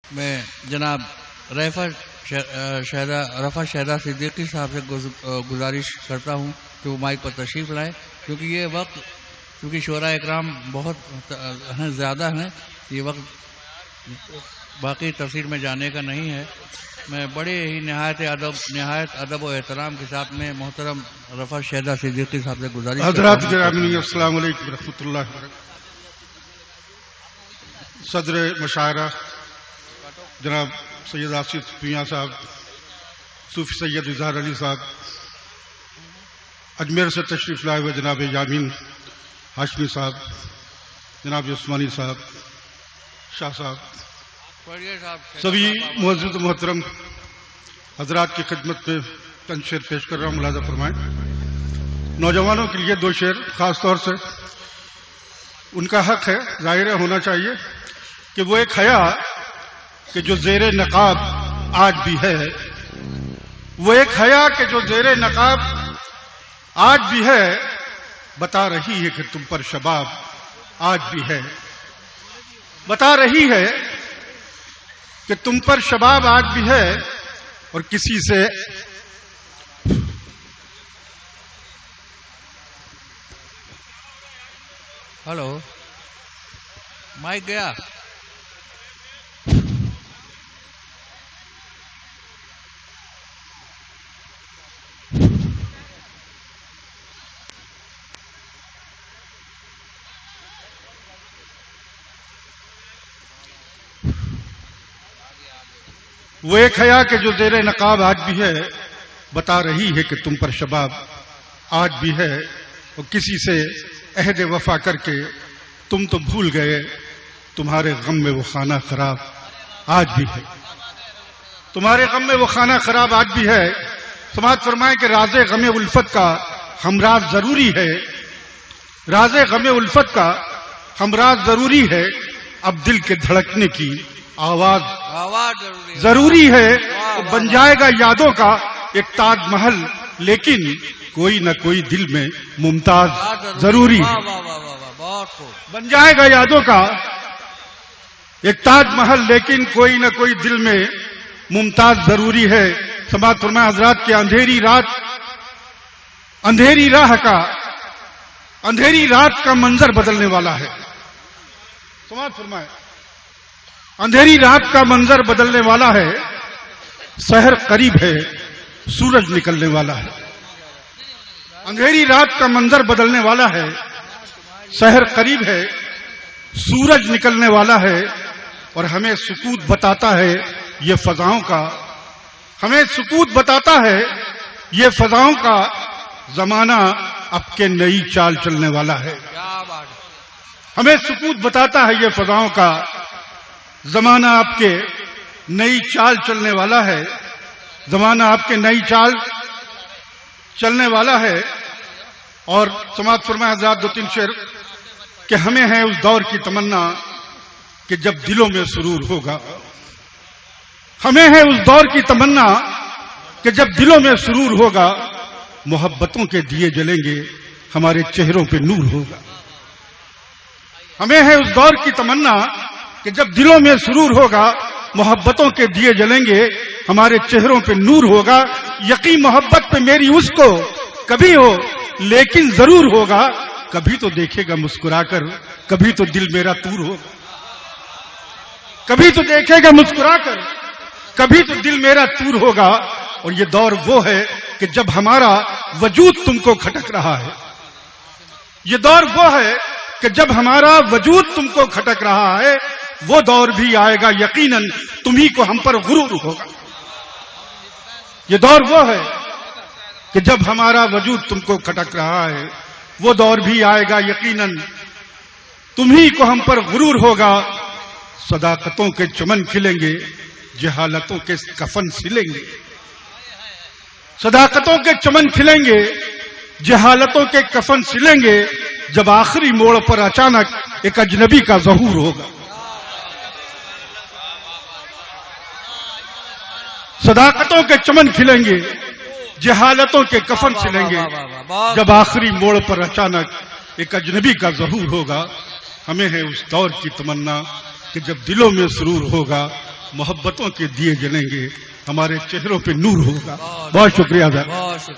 मैं जनाब रफ़ा शहदा सिद्दीकी साहब से गुजारिश करता हूँ कि वो माइक पर तशरीफ़ लाएँ, क्योंकि ये वक्त क्योंकि शुरा इकराम बहुत ज़्यादा हैं, ये वक्त बाकी तफसीर में जाने का नहीं है। मैं बड़े ही नहायत अदब और एहतराम के साथ में मोहतरम रफ़ा शहदा सिद्दीकी साहब से गुजारिश हज़रात गिरामी अस्सलाम वालेकुम रहमतुल्लाह व बरकातहू। सदर मशायरा जनाब सैयद आसिफ मियाँ साहब, सूफी सैयद इज़हार अली साहब, अजमेर से तशरीफ़ लाए हुए जनाब यामीन हाशमी साहब, जनाब उस्मानी साहब, शाह साहब, सभी मुअज़्ज़िज़ मोहतरम हज़रात की खिदमत में चंद शेर पेश कर रहा हूँ, मुलाज़ा फरमाएं। नौजवानों के लिए दो शेर ख़ास तौर से उनका हक है, ज़ाहिर होना चाहिए कि वो एक हया कि जो ज़ेरे नकाब आज भी है, वो एक हया कि जो ज़ेरे नकाब आज भी है, बता रही है कि तुम पर शबाब आज भी है, बता रही है कि तुम पर शबाब आज भी है। और किसी से हेलो माइक गया। वो एक हया कि जो ज़ेरे नकाब आज भी है, बता रही है कि तुम पर शबाब आज भी है। और किसी से अहद वफा करके तुम तो भूल गए, तुम्हारे गम में वो खाना खराब आज भी है, तुम्हारे गम में वो खाना खराब आज भी है। समाज फरमाए कि राज़े गमे उल्फत का हमराज जरूरी है, राज़े गमे उल्फत का हमराज जरूरी है। अब दिल के धड़कने की आवाज जरूरी है। तो बन जाएगा यादों का एक ताजमहल, लेकिन कोई न कोई दिल में मुमताज जरूरी है। बन जाएगा यादों का एक ताजमहल, लेकिन कोई न कोई दिल में मुमताज जरूरी है। समाज फरमाए हजरात के अंधेरी रात का मंजर बदलने वाला है। समाज फरमाए अंधेरी रात का मंजर बदलने वाला है, शहर करीब है, सूरज निकलने वाला है। अंधेरी रात का मंजर बदलने वाला है, शहर करीब है, सूरज निकलने वाला है। और हमें सुकूत बताता है ये फजाओं का, हमें सुकूत बताता है ये फजाओं का, जमाना अब के नई चाल चलने वाला है। हमें सुकूत बताता है ये फजाओं का, जमाना आपके नई चाल चलने वाला है, जमाना आपके नई चाल चलने वाला है। और समाज फरमाए हज़रात दो तीन शेर कि हमें है उस दौर की तमन्ना कि जब दिलों में सुरूर होगा, हमें है उस दौर की तमन्ना कि जब दिलों में सुरूर होगा, मोहब्बतों के दिए जलेंगे, हमारे चेहरों पे नूर होगा। हमें है उस दौर की तमन्ना कि जब दिलों में सुरूर होगा, मोहब्बतों के दिए जलेंगे, हमारे चेहरों पे नूर होगा। यकीन मोहब्बत पे मेरी उसको कभी हो, लेकिन जरूर होगा। कभी तो देखेगा मुस्कुराकर, कभी तो दिल मेरा तूर होगा। कभी तो देखेगा मुस्कुराकर, कभी तो दिल मेरा तूर होगा। और ये दौर वो है कि जब हमारा वजूद तुमको खटक रहा है, ये दौर वो है कि जब हमारा वजूद तुमको खटक रहा है, वो दौर भी आएगा यकीनन तुम्ही को हम पर गुरूर होगा। ये दौर वो है कि जब हमारा वजूद तुमको खटक रहा है, वो दौर भी आएगा यकीनन तुम्ही को हम पर गुरूर होगा। सदाकतों के चमन खिलेंगे, जहालतों के कफन सिलेंगे। सदाकतों के चमन खिलेंगे, जहालतों के कफन सिलेंगे। जब आखिरी मोड़ पर अचानक एक अजनबी का ज़हूर होगा। सदाकतों के चमन खिलेंगे, जहालतों के कफन सिलेंगे। जब आखिरी मोड़ पर अचानक एक अजनबी का ज़हूर होगा। हमें है उस दौर की तमन्ना कि जब दिलों में सुरूर होगा, मोहब्बतों के दिए जलेंगे, हमारे चेहरों पे नूर होगा। बहुत शुक्रिया सर। बहुत शुक्रिया।